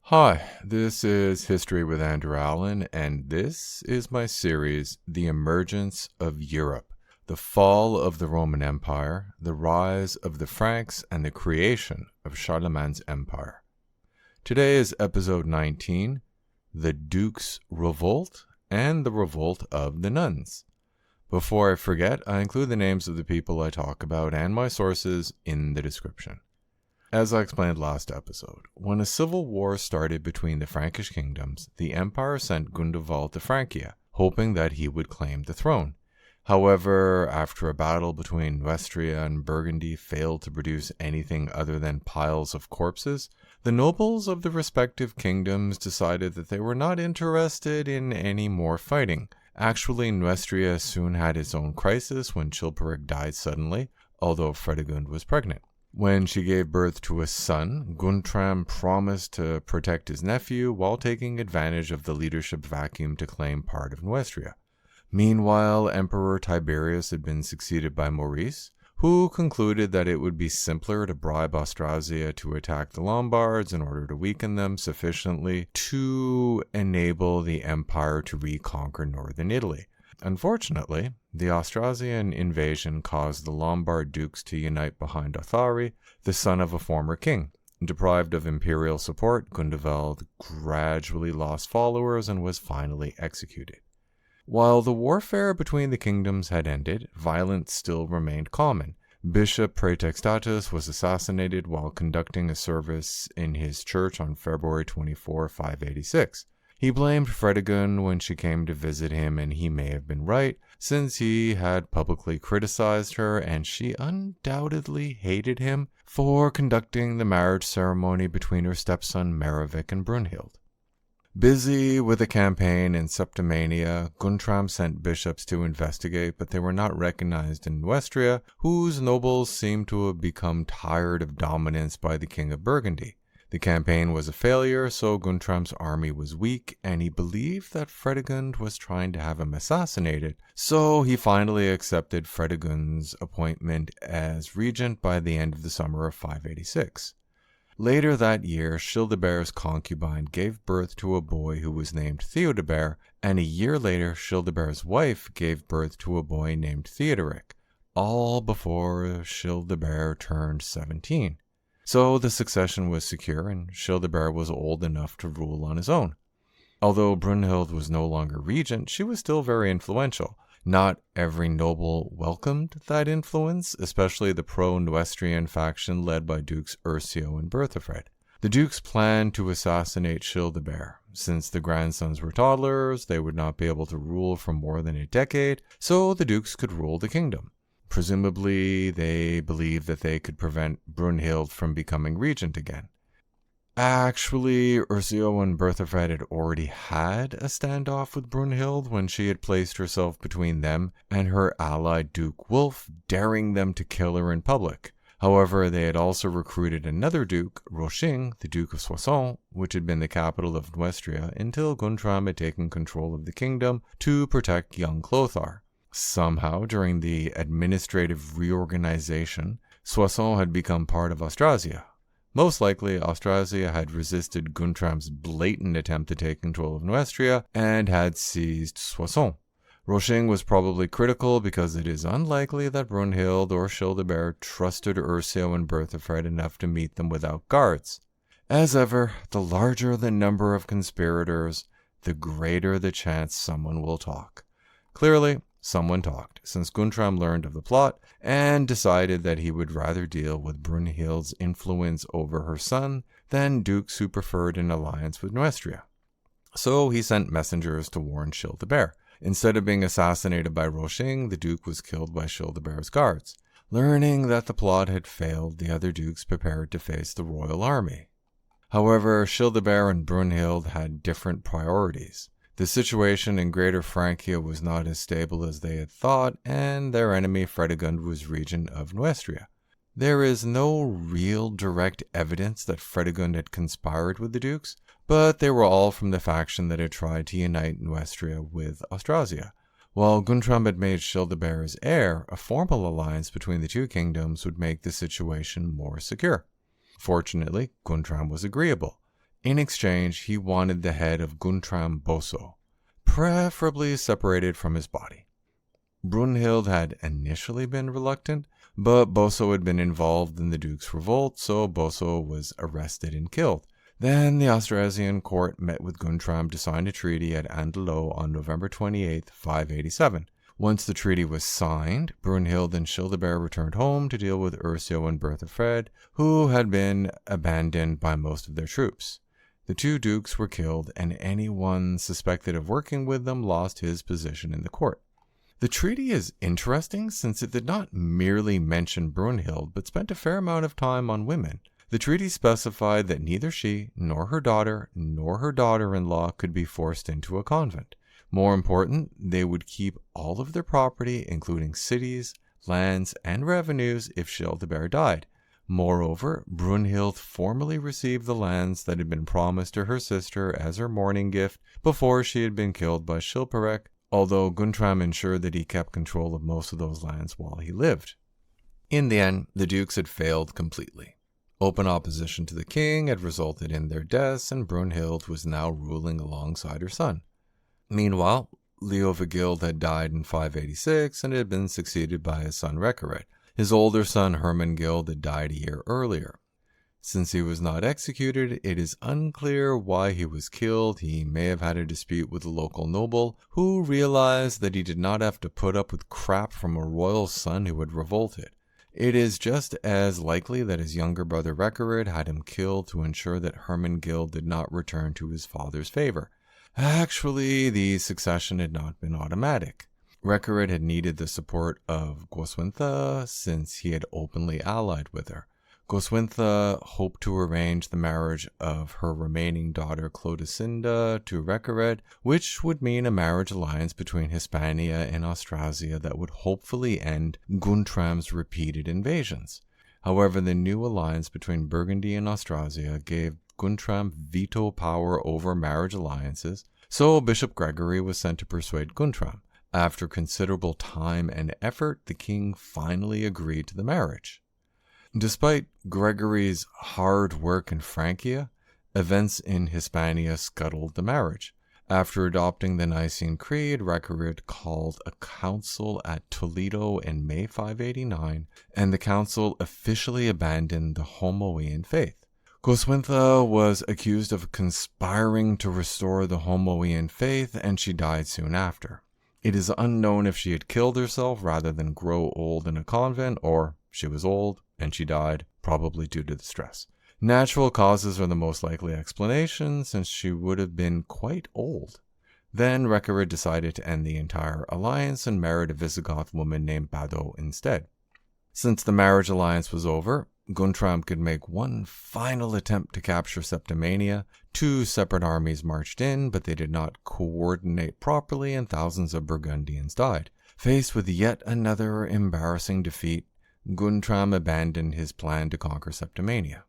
Hi, this is History with Andrew Allen, and this is my series, The Emergence of Europe, the Fall of the Roman Empire, the Rise of the Franks, and the Creation of Charlemagne's Empire. Today is episode 19, The Duke's Revolt, and the Revolt of the Nuns. Before I forget, I include the names of the people I talk about and my sources in the description. As I explained last episode, when a civil war started between the Frankish kingdoms, the empire sent Gundobald to Frankia, hoping that he would claim the throne. However, after a battle between Neustria and Burgundy failed to produce anything other than piles of corpses, the nobles of the respective kingdoms decided that they were not interested in any more fighting. Actually, Neustria soon had its own crisis when Childebert died suddenly, although Fredegund was pregnant. When she gave birth to a son, Guntram promised to protect his nephew while taking advantage of the leadership vacuum to claim part of Neustria. Meanwhile, Emperor Tiberius had been succeeded by Maurice, who concluded that it would be simpler to bribe Austrasia to attack the Lombards in order to weaken them sufficiently to enable the empire to reconquer northern Italy. Unfortunately, the Austrasian invasion caused the Lombard dukes to unite behind Othari, the son of a former king. Deprived of imperial support, Gundobald gradually lost followers and was finally executed. While the warfare between the kingdoms had ended, violence still remained common. Bishop Praetextatus was assassinated while conducting a service in his church on February 24, 586. He blamed Fredegund when she came to visit him, and he may have been right, since he had publicly criticized her, and she undoubtedly hated him for conducting the marriage ceremony between her stepson Merovic and Brunhild. Busy with a campaign in Septimania, Guntram sent bishops to investigate, but they were not recognized in Neustria, whose nobles seemed to have become tired of dominance by the king of Burgundy. The campaign was a failure, so Guntram's army was weak, and he believed that Fredegund was trying to have him assassinated, so he finally accepted Fredegund's appointment as regent by the end of the summer of 586. Later that year, Childebert's concubine gave birth to a boy who was named Theodebert, and a year later, Childebert's wife gave birth to a boy named Theodoric, all before Childebert turned 17. So the succession was secure, and Childebert was old enough to rule on his own. Although Brunhild was no longer regent, she was still very influential. Not every noble welcomed that influence, especially the pro-Neustrian faction led by Dukes Ursio and Berthefred. The dukes planned to assassinate Childebert. Since the grandsons were toddlers, they would not be able to rule for more than a decade, so the dukes could rule the kingdom. Presumably, they believed that they could prevent Brunhild from becoming regent again. Actually, Ursio and Berthefred had already had a standoff with Brunhild when she had placed herself between them and her ally Duke Wulf, daring them to kill her in public. However, they had also recruited another duke, Roching, the Duke of Soissons, which had been the capital of Neustria until Guntram had taken control of the kingdom to protect young Clothar. Somehow, during the administrative reorganization, Soissons had become part of Austrasia. Most likely, Austrasia had resisted Guntram's blatant attempt to take control of Neustria and had seized Soissons. Roching was probably critical because it is unlikely that Brunhild or Childebert trusted Ursio and Berthefred enough to meet them without guards. As ever, the larger the number of conspirators, the greater the chance someone will talk. Clearly, someone talked, since Guntram learned of the plot and decided that he would rather deal with Brunhild's influence over her son than dukes who preferred an alliance with Neustria. So he sent messengers to warn Childebert. Instead of being assassinated by Roching, the duke was killed by Childebert's guards. Learning that the plot had failed, the other dukes prepared to face the royal army. However, Childebert and Brunhild had different priorities. The situation in Greater Frankia was not as stable as they had thought, and their enemy Fredegund was regent of Neustria. There is no real direct evidence that Fredegund had conspired with the dukes, but they were all from the faction that had tried to unite Neustria with Austrasia. While Guntram had made Childebert his heir, a formal alliance between the two kingdoms would make the situation more secure. Fortunately, Guntram was agreeable. In exchange, he wanted the head of Guntram Boso, preferably separated from his body. Brunhild had initially been reluctant, but Boso had been involved in the Duke's revolt, so Boso was arrested and killed. Then the Austrasian court met with Guntram to sign a treaty at Andelot on November 28, 587. Once the treaty was signed, Brunhild and Childebert returned home to deal with Ursio and Bertha Fred, who had been abandoned by most of their troops. The two dukes were killed, and anyone suspected of working with them lost his position in the court. The treaty is interesting since it did not merely mention Brunhild, but spent a fair amount of time on women. The treaty specified that neither she, nor her daughter-in-law could be forced into a convent. More important, they would keep all of their property, including cities, lands, and revenues if Childebert died. Moreover, Brunhild formally received the lands that had been promised to her sister as her mourning gift before she had been killed by Chilperic, although Guntram ensured that he kept control of most of those lands while he lived. In the end, the dukes had failed completely. Open opposition to the king had resulted in their deaths, and Brunhild was now ruling alongside her son. Meanwhile, Leovigild had died in 586 and had been succeeded by his son Recared. His older son Hermangild had died a year earlier. Since he was not executed, it is unclear why he was killed. He may have had a dispute with a local noble who realized that he did not have to put up with crap from a royal son who had revolted. It is just as likely that his younger brother Recared had him killed to ensure that Hermangild did not return to his father's favor. Actually, the succession had not been automatic. Recared had needed the support of Goswintha since he had openly allied with her. Goswintha hoped to arrange the marriage of her remaining daughter Clodocinda to Recared, which would mean a marriage alliance between Hispania and Austrasia that would hopefully end Guntram's repeated invasions. However, the new alliance between Burgundy and Austrasia gave Guntram veto power over marriage alliances, so Bishop Gregory was sent to persuade Guntram. After considerable time and effort, the king finally agreed to the marriage. Despite Gregory's hard work in Frankia, events in Hispania scuttled the marriage. After adopting the Nicene Creed, Recared called a council at Toledo in May 589, and the council officially abandoned the Homoian faith. Goswintha was accused of conspiring to restore the Homoian faith, and she died soon after. It is unknown if she had killed herself rather than grow old in a convent, or she was old and she died, probably due to the stress. Natural causes are the most likely explanation, since she would have been quite old. Then Recared decided to end the entire alliance and married a Visigoth woman named Bado instead. Since the marriage alliance was over, Guntram could make one final attempt to capture Septimania. 2 separate armies marched in, but they did not coordinate properly, and thousands of Burgundians died. Faced with yet another embarrassing defeat, Guntram abandoned his plan to conquer Septimania.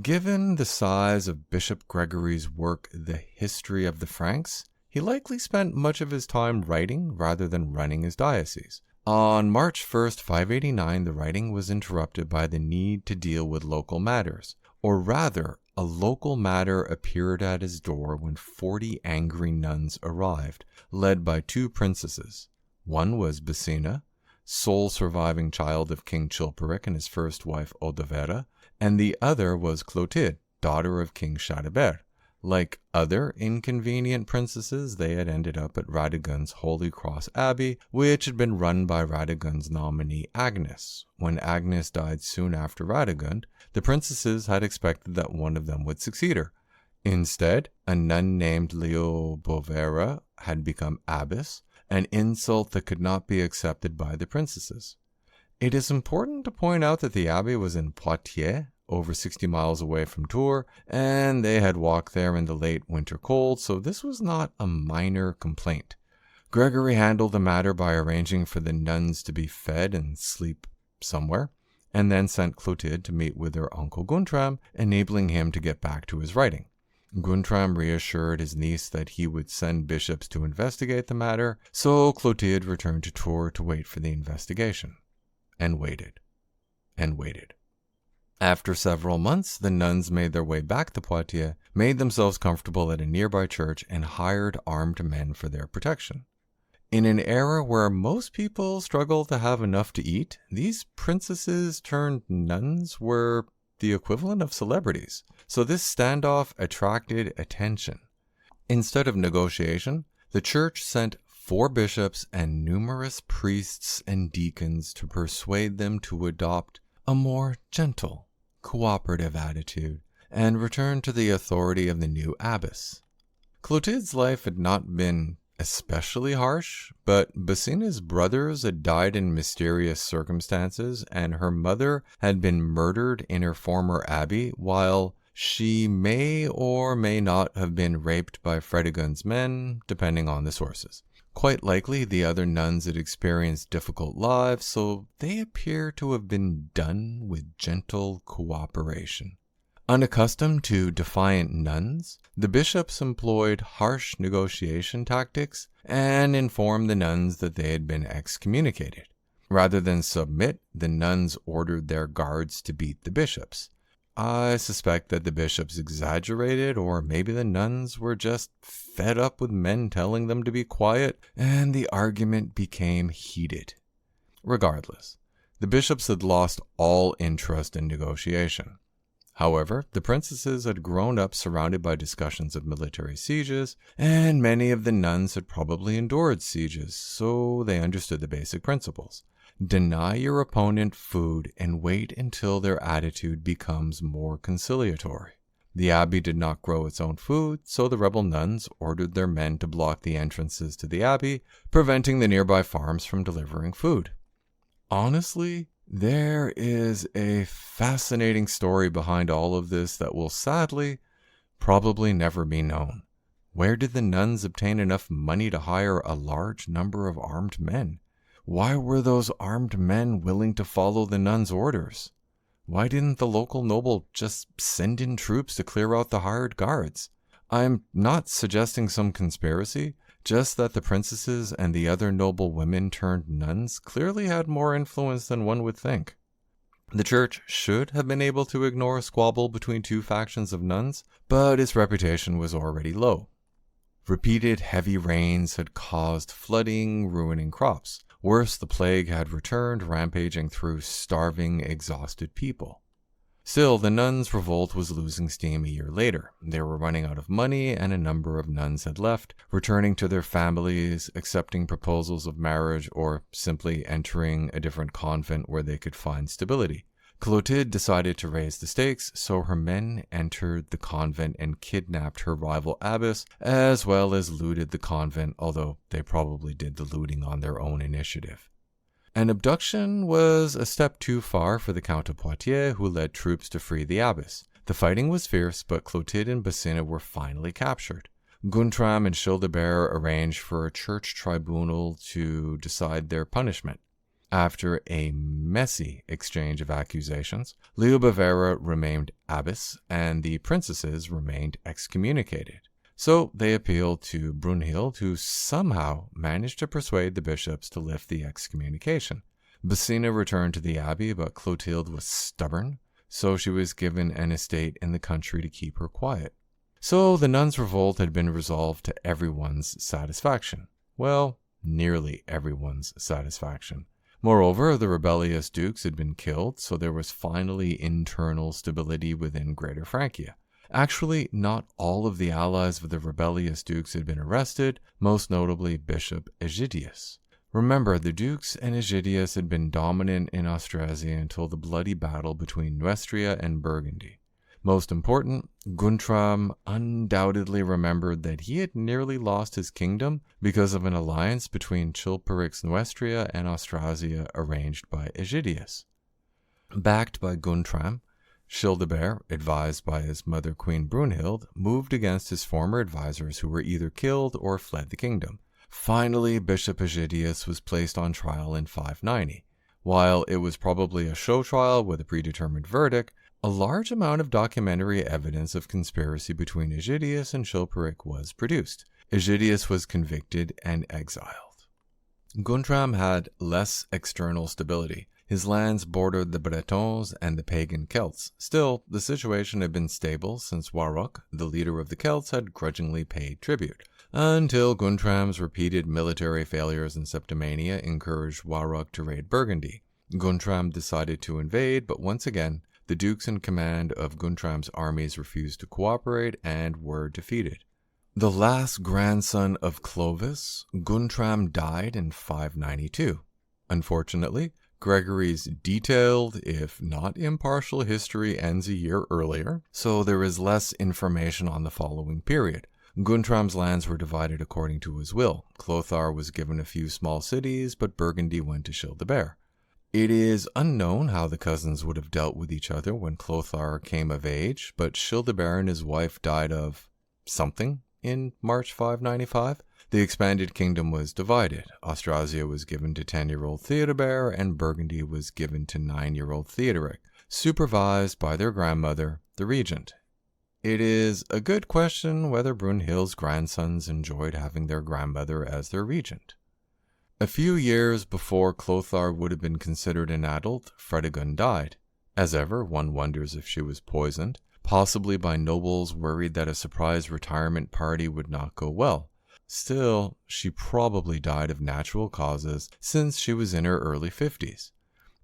Given the size of Bishop Gregory's work, The History of the Franks, he likely spent much of his time writing rather than running his diocese. On March 1st, 589, the writing was interrupted by the need to deal with local matters. Or rather, a local matter appeared at his door when 40 angry nuns arrived, led by 2 princesses. One was Basina, sole surviving child of King Chilperic and his first wife Odovera, and the other was Clotilde, daughter of King Childebert. Like other inconvenient princesses, they had ended up at Fredegund's Holy Cross Abbey, which had been run by Fredegund's nominee Agnes. When Agnes died soon after Fredegund, the princesses had expected that one of them would succeed her. Instead, a nun named Leobovera had become abbess, an insult that could not be accepted by the princesses. It is important to point out that the abbey was in Poitiers, over 60 miles away from Tours, and they had walked there in the late winter cold, so this was not a minor complaint. Gregory handled the matter by arranging for the nuns to be fed and sleep somewhere, and then sent Clotilde to meet with her uncle Guntram, enabling him to get back to his writing. Guntram reassured his niece that he would send bishops to investigate the matter, so Clotilde returned to Tours to wait for the investigation. And waited. And waited. After several months, the nuns made their way back to Poitiers, made themselves comfortable at a nearby church, and hired armed men for their protection. In an era where most people struggled to have enough to eat, these princesses turned nuns were the equivalent of celebrities. So this standoff attracted attention. Instead of negotiation, the church sent 4 bishops and numerous priests and deacons to persuade them to adopt a more gentle, cooperative attitude and return to the authority of the new abbess. Clotilde's life had not been especially harsh, but Basina's brothers had died in mysterious circumstances, and her mother had been murdered in her former abbey, while she may or may not have been raped by Fredegund's men, depending on the sources. Quite likely, the other nuns had experienced difficult lives, so they appear to have been done with gentle cooperation. Unaccustomed to defiant nuns, the bishops employed harsh negotiation tactics and informed the nuns that they had been excommunicated. Rather than submit, the nuns ordered their guards to beat the bishops. I suspect that the bishops exaggerated, or maybe the nuns were just fed up with men telling them to be quiet, and the argument became heated. Regardless, the bishops had lost all interest in negotiation. However, the princesses had grown up surrounded by discussions of military sieges, and many of the nuns had probably endured sieges, so they understood the basic principles. Deny your opponent food and wait until their attitude becomes more conciliatory. The abbey did not grow its own food, so the rebel nuns ordered their men to block the entrances to the abbey, preventing the nearby farms from delivering food. Honestly, there is a fascinating story behind all of this that will sadly probably never be known. Where did the nuns obtain enough money to hire a large number of armed men? Why were those armed men willing to follow the nuns' orders? Why didn't the local noble just send in troops to clear out the hired guards? I'm not suggesting some conspiracy, just that the princesses and the other noble women turned nuns clearly had more influence than one would think. The church should have been able to ignore a squabble between 2 factions of nuns, but its reputation was already low. Repeated heavy rains had caused flooding, ruining crops. Worse, the plague had returned, rampaging through starving, exhausted people. Still, the nuns' revolt was losing steam a year later. They were running out of money, and a number of nuns had left, returning to their families, accepting proposals of marriage, or simply entering a different convent where they could find stability. Clotilde decided to raise the stakes, so her men entered the convent and kidnapped her rival abbess, as well as looted the convent, although they probably did the looting on their own initiative. An abduction was a step too far for the Count of Poitiers, who led troops to free the abbess. The fighting was fierce, but Clotilde and Basina were finally captured. Guntram and Childebert arranged for a church tribunal to decide their punishment. After a messy exchange of accusations, Leobavera remained abbess, and the princesses remained excommunicated. So they appealed to Brunhild, who somehow managed to persuade the bishops to lift the excommunication. Basina returned to the abbey, but Clotilde was stubborn, so she was given an estate in the country to keep her quiet. So the nuns' revolt had been resolved to everyone's satisfaction. Well, nearly everyone's satisfaction. Moreover, the rebellious dukes had been killed, so there was finally internal stability within Greater Frankia. Actually, not all of the allies of the rebellious dukes had been arrested, most notably Bishop Egidius. Remember, the dukes and Egidius had been dominant in Austrasia until the bloody battle between Neustria and Burgundy. Most important, Guntram undoubtedly remembered that he had nearly lost his kingdom because of an alliance between Chilperic's Neustria and Austrasia arranged by Egidius. Backed by Guntram, Childebert, advised by his mother Queen Brunhild, moved against his former advisors who were either killed or fled the kingdom. Finally, Bishop Egidius was placed on trial in 590. While it was probably a show trial with a predetermined verdict, a large amount of documentary evidence of conspiracy between Egidius and Chilperic was produced. Egidius was convicted and exiled. Guntram had less external stability. His lands bordered the Bretons and the pagan Celts. Still, the situation had been stable since Warwick, the leader of the Celts, had grudgingly paid tribute, until Guntram's repeated military failures in Septimania encouraged Warwick to raid Burgundy. Guntram decided to invade, but once again, the dukes in command of Guntram's armies refused to cooperate and were defeated. The last grandson of Clovis, Guntram died in 592. Unfortunately, Gregory's detailed, if not impartial, history ends a year earlier, so there is less information on the following period. Guntram's lands were divided according to his will. Clothar was given a few small cities, but Burgundy went to Childebert. It is unknown how the cousins would have dealt with each other when Clothar came of age, but Childebert and his wife died of something in March 595. The expanded kingdom was divided. Austrasia was given to 10-year-old Theodebert, and Burgundy was given to 9-year-old Theodoric, supervised by their grandmother, the regent. It is a good question whether Brunhild's grandsons enjoyed having their grandmother as their regent. A few years before Clothar would have been considered an adult, Fredegund died. As ever, one wonders if she was poisoned, possibly by nobles worried that a surprise retirement party would not go well. Still, she probably died of natural causes since she was in her early 50s.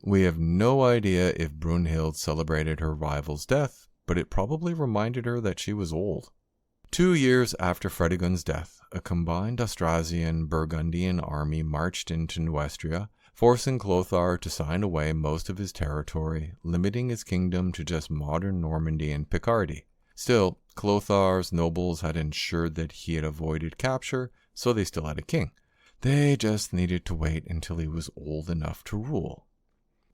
We have no idea if Brunhild celebrated her rival's death, but it probably reminded her that she was old. 2 years after Fredegund's death, a combined Austrasian and Burgundian army marched into Neustria, forcing Clothar to sign away most of his territory, limiting his kingdom to just modern Normandy and Picardy. Still, Clothar's nobles had ensured that he had avoided capture, so they still had a king. They just needed to wait until he was old enough to rule.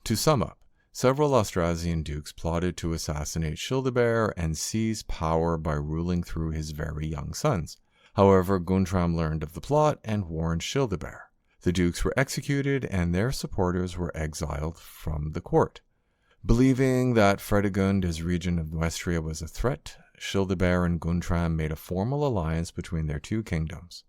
To sum up, several Austrasian dukes plotted to assassinate Childebert and seize power by ruling through his very young sons. However, Guntram learned of the plot and warned Childebert. The dukes were executed and their supporters were exiled from the court. Believing that Fredegund as regent of Neustria was a threat, Childebert and Guntram made a formal alliance between their two kingdoms.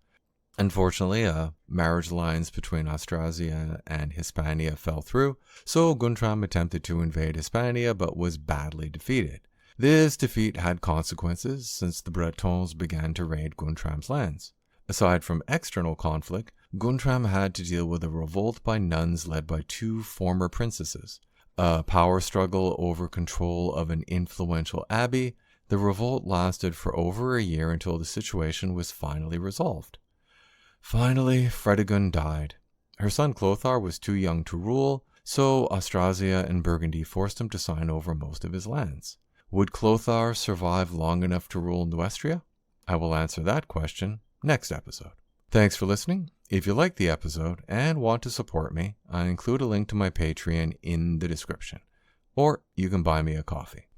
Unfortunately, a marriage alliance between Austrasia and Hispania fell through, so Guntram attempted to invade Hispania but was badly defeated. This defeat had consequences since the Bretons began to raid Guntram's lands. Aside from external conflict, Guntram had to deal with a revolt by nuns led by 2 former princesses. A power struggle over control of an influential abbey, the revolt lasted for over a year until the situation was finally resolved. Finally, Fredegund died. Her son Clothar was too young to rule, so Austrasia and Burgundy forced him to sign over most of his lands. Would Clothar survive long enough to rule Neustria? I will answer that question next episode. Thanks for listening. If you liked the episode and want to support me, I include a link to my Patreon in the description, or you can buy me a coffee.